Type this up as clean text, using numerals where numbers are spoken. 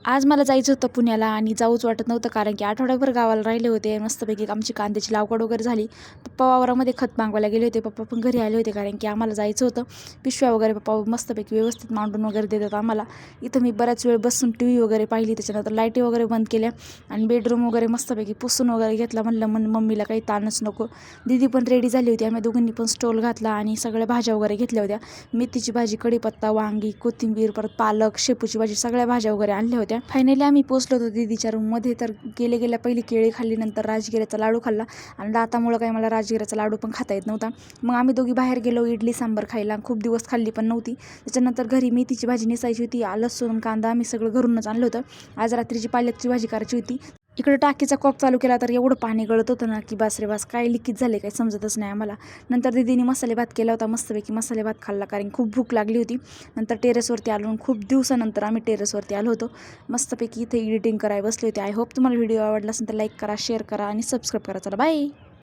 आज मला जायचं होतं पुण्याला आणि जाऊच वाटत नव्हतं, कारण की आठवड्याभर गावाला राहिले होते. मस्तपैकी आमची कांद्याची लागवड वगैरे झाली. पप्पा वावरामध्ये खत मागवायला गेले होते. पप्पा पण घरी आले होते, कारण की आम्हाला जायचं होतं. पिशव्या वगैरे पप्पा मस्तपैकी व्यवस्थित मांडून वगैरे देतात आम्हाला. इथं मी बऱ्याच वेळ बसून टी व्ही वगैरे पाहिली. त्याच्यानंतर लाईटी वगैरे बंद केल्या आणि बेडरूम वगैरे मस्तपैकी पुसून वगैरे घेतला. म्हणलं मम्मीला काही ताणच नको. दीदी पण रेडी झाली होती. आम्ही दोघांनी पण स्टोल घातला आणि सगळ्या भाज्या वगैरे घेतल्या होत्या. मेथीची भाजी, कढीपत्ता, वांगी, कोथिंबीर, परत पालक, शेपूची भाजी, सगळ्या भाज्या वगैरे आणल्या होत्या. फायनली आम्ही पोचलो होतो दीदीच्या रूममध्ये. तर गेल्या पहिली केळी खाल्ली, नंतर राजगिऱ्याचा लाडू खाल्ला आणि दातामुळं काही मला राजगिऱ्याचा लाडू पण खाता येत नव्हता. मग आम्ही दोघी बाहेर गेलो इडली सांबार खायला. खूप दिवस खाल्ली पण नव्हती. त्याच्यानंतर घरी मेथीची भाजी नेसायची होती. लसूण कांदा आम्ही सगळं घरूनच आणलं होतं. आज रात्रीची पालकची भाजी करायची होती. इकडे टाकीचा कॉक चालू केला तर एवढं पाणी गळत होतं ना की बास रे बास, काय लिकीज झाले काही समजतच नाही आम्हाला. नंतर दीदीने मसाले भात केला होता. मस्तपैकी मसाले भात खाल्ला, कारण खूप भूक लागली होती. नंतर टेरेसवरती आलो. खूप दिवसानंतर आम्ही टेरेसवरती आलो होतो. मस्तपैकी इथे एडिटिंग करायला बसले होते. आय होप तुम्हाला व्हिडिओ आवडला असेल तर लाईक करा, शेअर करा आणि सबस्क्राईब करा. चला बाय.